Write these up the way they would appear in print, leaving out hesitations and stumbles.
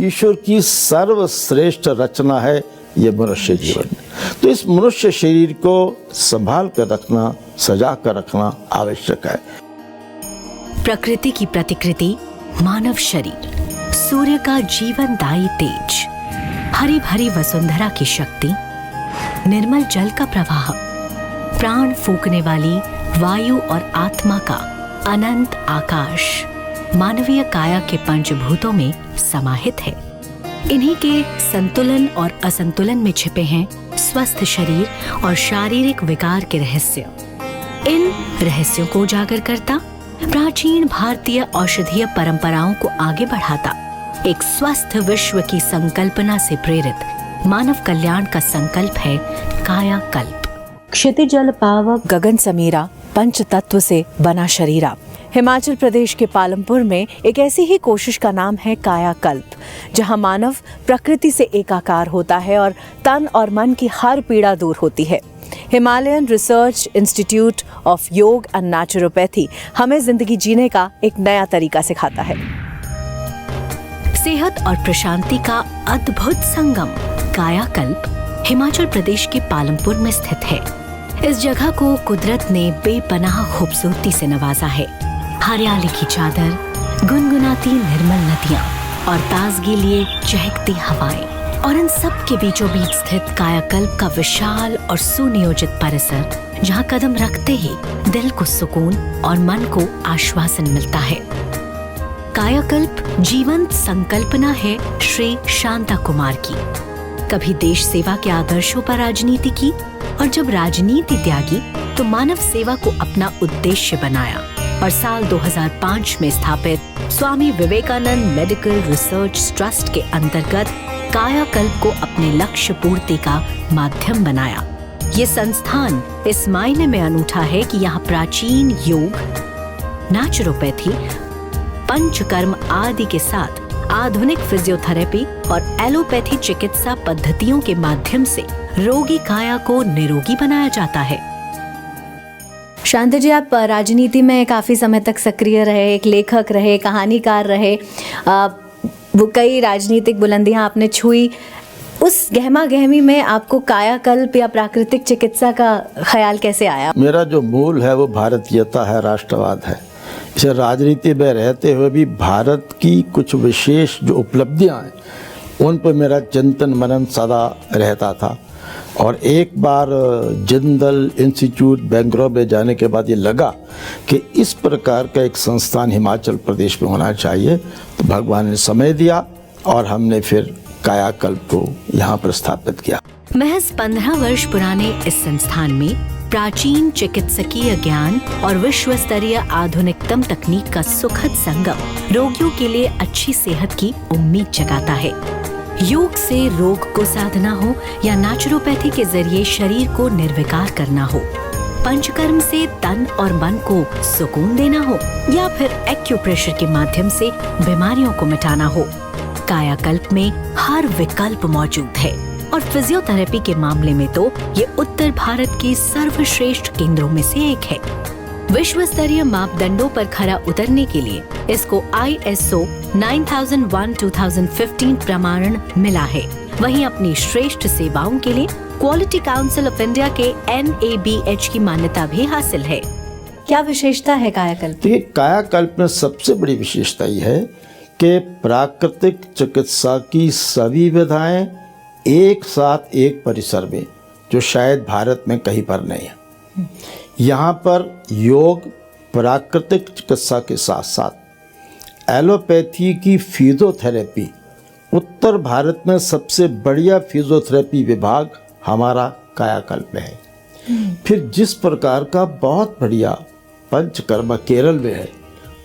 ईश्वर की सर्वश्रेष्ठ रचना है ये मनुष्य जीवन। तो इस मनुष्य शरीर को संभाल कर रखना, सजा कर रखना आवश्यक है। प्रकृति की प्रतिकृति मानव शरीर, सूर्य का जीवनदायी तेज, हरी भरी वसुंधरा की शक्ति, निर्मल जल का प्रवाह, प्राण फूंकने वाली वायु और आत्मा का अनंत आकाश मानवीय काया के पंचभूतों में समाहित है। इन्हीं के संतुलन और असंतुलन में छिपे हैं स्वस्थ शरीर और शारीरिक विकार के रहस्य। इन रहस्यों को उजागर करता, प्राचीन भारतीय औषधीय परंपराओं को आगे बढ़ाता, एक स्वस्थ विश्व की संकल्पना से प्रेरित मानव कल्याण का संकल्प है कायाकल्प। क्षितिजल पावक गगन समीरा पंच तत्व से बना शरीरा। हिमाचल प्रदेश के पालमपुर में एक ऐसी ही कोशिश का नाम है कायाकल्प, जहां मानव प्रकृति से एकाकार होता है और तन और मन की हर पीड़ा दूर होती है। हिमालयन रिसर्च इंस्टीट्यूट ऑफ योग एंड नेचुरोपैथी हमें जिंदगी जीने का एक नया तरीका सिखाता है। सेहत और प्रशांति का अद्भुत संगम कायाकल्प हिमाचल प्रदेश के पालमपुर में स्थित है। इस जगह को कुदरत ने बेपनाह खूबसूरती से नवाजा है। हरियाली की चादर, गुनगुनाती निर्मल नदियाँ और ताजगी लिए चहकती हवाएं, और इन सब के बीचों बीच स्थित कायाकल्प का विशाल और सुनियोजित परिसर, जहाँ कदम रखते ही दिल को सुकून और मन को आश्वासन मिलता है। कायाकल्प जीवंत संकल्पना है श्री शांता कुमार की। कभी देश सेवा के आदर्शों पर राजनीति की, और जब राजनीति त्यागी तो मानव सेवा को अपना उद्देश्य बनाया और साल 2005 में स्थापित Swami Vivekananda medical research trust के अंतर्गत कायाकल्प को अपने लक्ष्य पूर्ति का माध्यम बनाया। ये संस्थान इस मायने में अनूठा है कि यहाँ प्राचीन योग, नेचुरोपैथी, पंचकर्म आदि के साथ आधुनिक फिजियोथेरेपी और एलोपैथी चिकित्सा पद्धतियों के माध्यम से रोगी काया को निरोगी बनाया जाता है। शांता जी, आप राजनीति में काफ़ी समय तक सक्रिय रहे, एक लेखक रहे, कहानीकार रहे, वो कई राजनीतिक बुलंदियां आपने छुई। उस गहमा गहमी में आपको कायाकल्प या प्राकृतिक चिकित्सा का ख्याल कैसे आया? मेरा जो मूल है वो भारतीयता है, राष्ट्रवाद है। इसे राजनीति में रहते हुए भी भारत की कुछ विशेष जो उपलब्धियां हैं उन पर मेरा चिंतन मनन सदा रहता था। और एक बार जिंदल इंस्टीट्यूट बेंगलोर में जाने के बाद ये लगा कि इस प्रकार का एक संस्थान हिमाचल प्रदेश में होना चाहिए। तो भगवान ने समय दिया और हमने फिर कायाकल्प को यहाँ पर स्थापित किया। महज 15 वर्ष पुराने इस संस्थान में प्राचीन चिकित्सकीय ज्ञान और विश्व स्तरीय आधुनिकतम तकनीक का सुखद संगम रोगियों के लिए अच्छी सेहत की उम्मीद जगाता है। योग से रोग को साधना हो या नेचुरोपैथी के जरिए शरीर को निर्विकार करना हो, पंचकर्म से तन और मन को सुकून देना हो, या फिर एक्यूप्रेशर के माध्यम से बीमारियों को मिटाना हो, कायाकल्प में हर विकल्प मौजूद है। और फिजियोथेरेपी के मामले में तो ये उत्तर भारत के सर्वश्रेष्ठ केंद्रों में से एक है। विश्व स्तरीय मापदंडों पर खरा उतरने के लिए इसको ISO 9001:2015 प्रमाणन मिला है। वहीं अपनी श्रेष्ठ सेवाओं के लिए क्वालिटी काउंसिल ऑफ इंडिया के NABH की मान्यता भी हासिल है। क्या विशेषता है कायाकल्प? ये कायाकल्प में सबसे बड़ी विशेषता ये है कि प्राकृतिक चिकित्सा की सभी विधाएं एक साथ एक परिसर में, जो शायद भारत में कहीं पर नहीं है। यहाँ पर योग, प्राकृतिक चिकित्सा के साथ साथ एलोपैथी की फिजियोथेरेपी, उत्तर भारत में सबसे बढ़िया फिजियोथेरेपी विभाग हमारा कायाकल्प में है। फिर जिस प्रकार का बहुत बढ़िया पंचकर्मा केरल में है,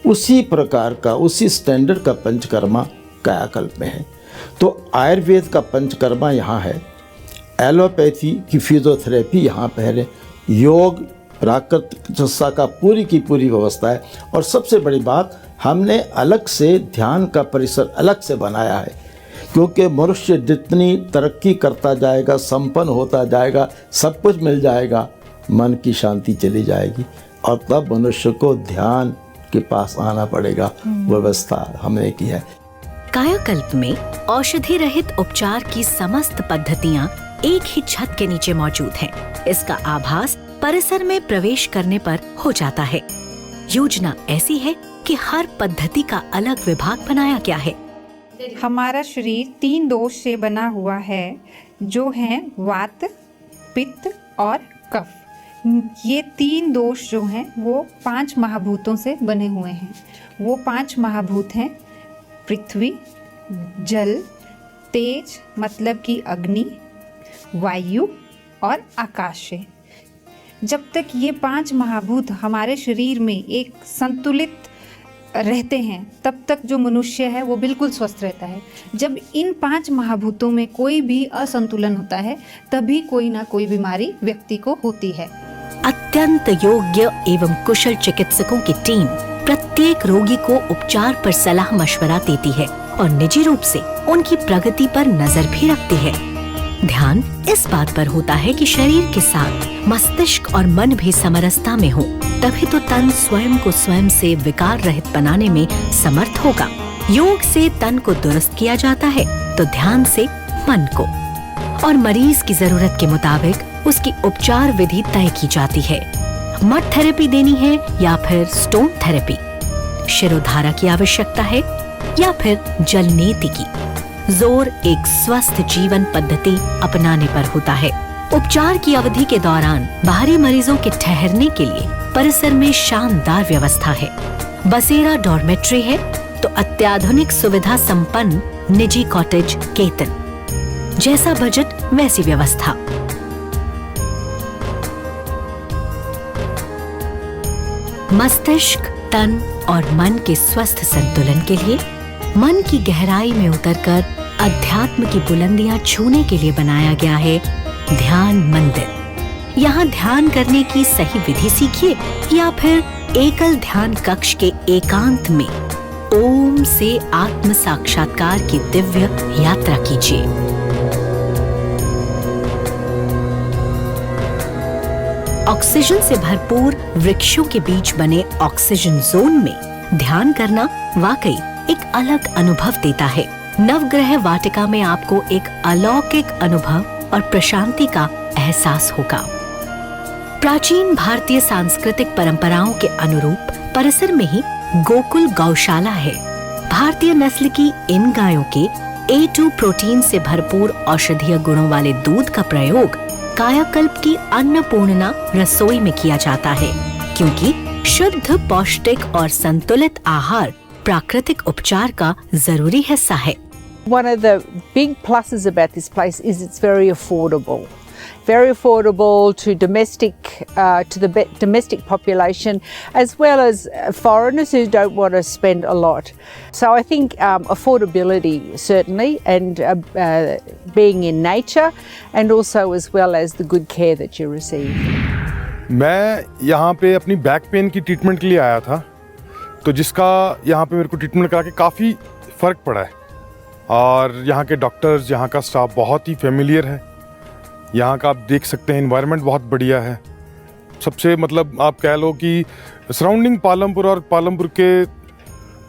उसी प्रकार का, उसी स्टैंडर्ड का पंचकर्मा कायाकल्प में है। तो आयुर्वेद का पंचकर्मा यहाँ है, एलोपैथी की फिजियोथेरेपी यहाँ पर है, योग, प्राकृतिक चिकित्सा का पूरी की पूरी व्यवस्था है। और सबसे बड़ी बात, हमने अलग से ध्यान का परिसर अलग से बनाया है, क्योंकि मनुष्य जितनी तरक्की करता जाएगा, संपन्न होता जाएगा, सब कुछ मिल जाएगा, मन की शांति चली जाएगी और तब मनुष्य को ध्यान के पास आना पड़ेगा। व्यवस्था हमने की है। कायाकल्प में औषधि रहित उपचार की समस्त पद्धतियाँ एक ही छत के नीचे मौजूद हैं। इसका आभास परिसर में प्रवेश करने पर हो जाता है। योजना ऐसी है कि हर पद्धति का अलग विभाग बनाया गया है। हमारा शरीर 3 दोष से बना हुआ है, जो हैं वात, पित्त और कफ। ये 3 दोष जो हैं वो 5 महाभूतों से बने हुए हैं। वो 5 महाभूत हैं पृथ्वी, जल, तेज मतलब कि अग्नि, वायु और आकाश है। जब तक ये 5 महाभूत हमारे शरीर में एक संतुलित रहते हैं, तब तक जो मनुष्य है वो बिल्कुल स्वस्थ रहता है। जब इन 5 महाभूतों में कोई भी असंतुलन होता है, तभी कोई ना कोई बीमारी व्यक्ति को होती है। अत्यंत योग्य एवं कुशल चिकित्सकों की टीम प्रत्येक रोगी को उपचार पर सलाह मशवरा देती है और निजी रूप से उनकी प्रगति पर नजर भी रखती है। ध्यान इस बात पर होता है कि शरीर के साथ मस्तिष्क और मन भी समरसता में हो, तभी तो तन स्वयं को स्वयं से विकार रहित बनाने में समर्थ होगा। योग से तन को दुरुस्त किया जाता है तो ध्यान से मन को, और मरीज की जरूरत के मुताबिक उसकी उपचार विधि तय की जाती है। मड थेरेपी देनी है या फिर स्टोन थेरेपी, शिरोधारा की आवश्यकता है या फिर जलनेति की। जोर एक स्वस्थ जीवन पद्धति अपनाने पर होता है। उपचार की अवधि के दौरान बाहरी मरीजों के ठहरने के लिए परिसर में शानदार व्यवस्था है। बसेरा डॉर्मेट्री है तो अत्याधुनिक सुविधा संपन्न निजी कॉटेज केतन। जैसा बजट वैसी व्यवस्था। मस्तिष्क, तन और मन के स्वस्थ संतुलन के लिए, मन की गहराई में उतरकर अध्यात्म की बुलंदियां छूने के लिए बनाया गया है ध्यान मंदिर। यहाँ ध्यान करने की सही विधि सीखिए या फिर एकल ध्यान कक्ष के एकांत में ओम से आत्म साक्षात्कार की दिव्य यात्रा कीजिए। ऑक्सीजन से भरपूर वृक्षों के बीच बने ऑक्सीजन जोन में ध्यान करना वाकई एक अलग अनुभव देता है। नवग्रह वाटिका में आपको एक अलौकिक अनुभव और प्रशांति का एहसास होगा। प्राचीन भारतीय सांस्कृतिक परंपराओं के अनुरूप परिसर में ही गोकुल गौशाला है। भारतीय नस्ल की इन गायों के A2 प्रोटीन से भरपूर औषधीय गुणों वाले दूध का प्रयोग कायाकल्प की अन्नपूर्णा रसोई में किया जाता है, क्योंकि शुद्ध, पौष्टिक और संतुलित आहार प्राकृतिक उपचार का जरूरी हिस्सा है। One of the big pluses about this place is it's very affordable. Very affordable to the domestic population, as well as foreigners who don't want to spend a lot. So I think affordability certainly, and being in nature, and also as well as the good care that you receive. मैं यहाँ पे अपनी back pain की treatment के लिए आया था, तो जिसका यहाँ पे मेरे को ट्रीटमेंट करा के काफ़ी फ़र्क पड़ा है। और यहाँ के डॉक्टर्स, यहाँ का स्टाफ बहुत ही फेमिलियर है। यहाँ का आप देख सकते हैं एनवायरनमेंट बहुत बढ़िया है। सबसे मतलब आप कह लो कि सराउंडिंग पालमपुर, और पालमपुर के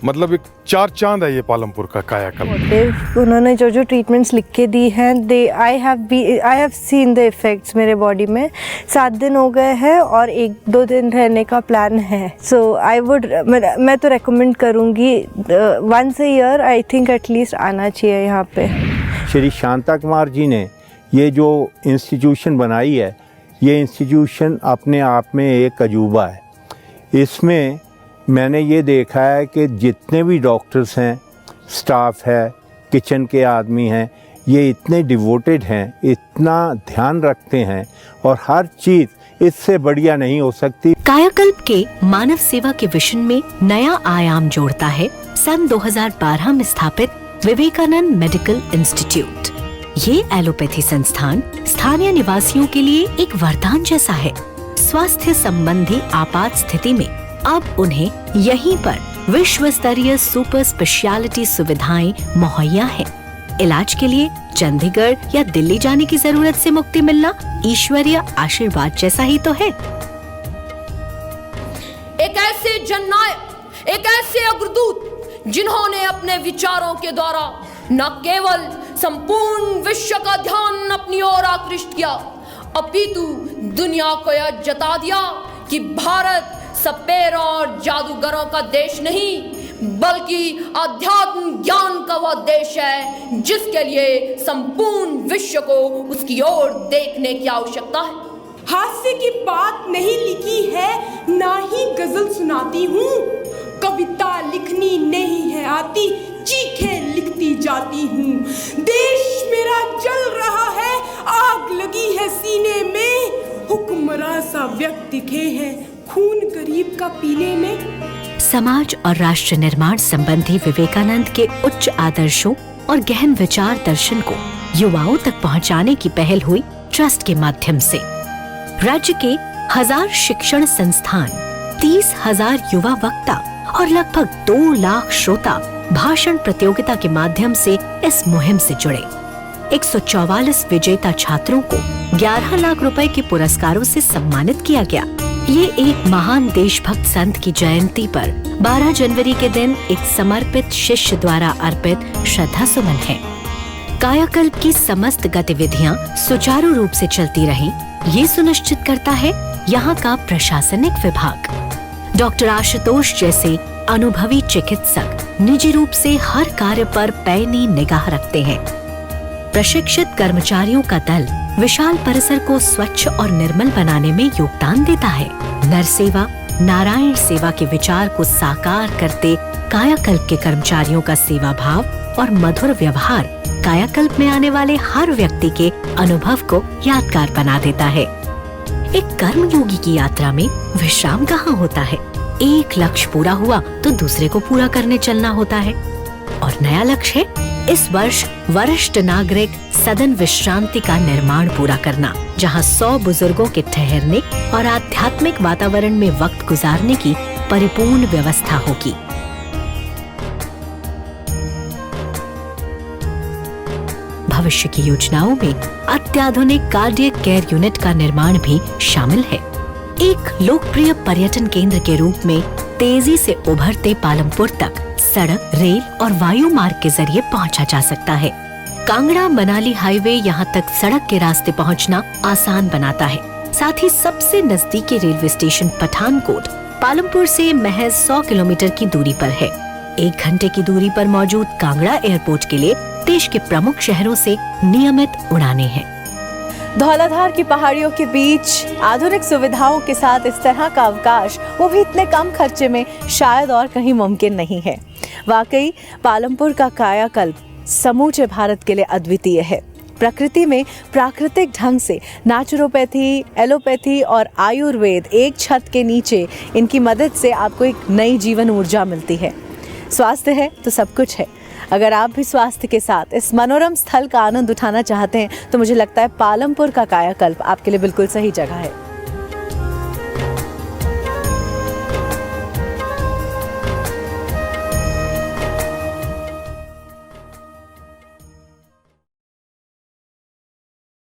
मतलब एक 4 चांद है ये पालमपुर का कायाकल्प। उन्होंने जो ट्रीटमेंट्स लिख के दी हैं, I have seen the effects मेरे बॉडी में। 7 दिन हो गए हैं और 1-2 दिन रहने का प्लान है। सो मैं तो रेकमेंड करूँगी, once a year I think at least आना चाहिए यहाँ पे। श्री शांता कुमार जी ने ये जो इंस्टीट्यूशन बनाई है, ये इंस्टीट्यूशन अपने आप में एक अजूबा है। इसमें मैंने ये देखा है कि जितने भी डॉक्टर्स हैं, स्टाफ है, किचन के आदमी हैं, ये इतने डिवोटेड हैं, इतना ध्यान रखते हैं, और हर चीज़ इससे बढ़िया नहीं हो सकती। कायाकल्प के मानव सेवा के विजन में नया आयाम जोड़ता है सन 2012 में स्थापित विवेकानंद मेडिकल इंस्टीट्यूट। ये एलोपैथी संस्थान स्थानीय निवासियों के लिए एक वरदान जैसा है। स्वास्थ्य संबंधी आपात स्थिति में अब उन्हें यहीं पर विश्व स्तरीय सुपर स्पेशलिटी सुविधाएं मुहैया हैं। इलाज के लिए चंडीगढ़ या दिल्ली जाने की जरूरत से मुक्ति मिलना ईश्वरीय आशीर्वाद जैसा ही तो है। एक ऐसे जननायक, एक ऐसे अग्रदूत जिन्होंने अपने विचारों के द्वारा न केवल संपूर्ण विश्व का ध्यान अपनी ओर आकृष्ट किया, अपितु दुनिया को यह जता दिया कि भारत सपेरों और जादूगरों का देश नहीं, बल्कि अध्यात्म ज्ञान का वह देश है जिसके लिए संपूर्ण विश्व को उसकी ओर देखने की आवश्यकता है। हास्य की बात नहीं लिखी है, ना ही गजल सुनाती हूँ, कविता लिखनी नहीं है आती, चीखे लिखती जाती हूँ। देश मेरा जल रहा है, आग लगी है सीने में, हुक्मरां सा व्यक्ति दिखे हैं खून गरीब का पीने में। समाज और राष्ट्र निर्माण संबंधी विवेकानंद के उच्च आदर्शों और गहन विचार दर्शन को युवाओं तक पहुंचाने की पहल हुई ट्रस्ट के माध्यम से। राज्य के 1000 शिक्षण संस्थान, 30,000 युवा वक्ता और लगभग 2 लाख श्रोता भाषण प्रतियोगिता के माध्यम से इस मुहिम से जुड़े। 144 विजेता छात्रों को 11 लाख रुपए के पुरस्कारों से सम्मानित किया गया। ये एक महान देशभक्त संत की जयंती पर 12 जनवरी के दिन एक समर्पित शिष्य द्वारा अर्पित श्रद्धा सुमन है। कायाकल्प की समस्त गतिविधियां सुचारू रूप से चलती रहें, ये सुनिश्चित करता है यहाँ का प्रशासनिक विभाग। डॉक्टर आशुतोष जैसे अनुभवी चिकित्सक निजी रूप से हर कार्य पर पैनी निगाह रखते हैं। प्रशिक्षित कर्मचारियों का दल विशाल परिसर को स्वच्छ और निर्मल बनाने में योगदान देता है। नर सेवा, नारायण सेवा के विचार को साकार करते कायाकल्प के कर्मचारियों का सेवा भाव और मधुर व्यवहार कायाकल्प में आने वाले हर व्यक्ति के अनुभव को यादगार बना देता है। एक कर्मयोगी की यात्रा में विश्राम कहाँ होता है? एक लक्ष्य पूरा हुआ तो दूसरे को पूरा करने चलना होता है और नया लक्ष्य है इस वर्ष वरिष्ठ नागरिक सदन विश्रांति का निर्माण पूरा करना, जहां 100 बुजुर्गों के ठहरने और आध्यात्मिक वातावरण में वक्त गुजारने की परिपूर्ण व्यवस्था होगी। भविष्य की योजनाओं में अत्याधुनिक कार्डियक केयर यूनिट का निर्माण भी शामिल है। एक लोकप्रिय पर्यटन केंद्र के रूप में तेजी से उभरते पालमपुर तक सड़क, रेल और वायु मार्ग के जरिए पहुंचा जा सकता है। कांगड़ा मनाली हाईवे यहां तक सड़क के रास्ते पहुंचना आसान बनाता है। साथ ही सबसे नजदीकी रेलवे स्टेशन पठानकोट पालमपुर से महज 100 किलोमीटर की दूरी पर है। 1 घंटे की दूरी पर मौजूद कांगड़ा एयरपोर्ट के लिए देश के प्रमुख शहरों से नियमित उड़ानें हैं। धौलाधार की पहाड़ियों के बीच आधुनिक सुविधाओं के साथ इस तरह का अवकाश, वो भी इतने कम खर्चे में, शायद और कहीं मुमकिन नहीं है। वाकई पालमपुर का कायाकल्प समूचे भारत के लिए अद्वितीय है। प्रकृति में प्राकृतिक ढंग से नेचुरोपैथी, एलोपैथी और आयुर्वेद एक छत के नीचे, इनकी मदद से आपको एक नई जीवन ऊर्जा मिलती है। स्वास्थ्य है तो सब कुछ है। अगर आप भी स्वास्थ्य के साथ इस मनोरम स्थल का आनंद उठाना चाहते हैं तो मुझे लगता है पालमपुर का कायाकल्प आपके लिए बिल्कुल सही जगह है।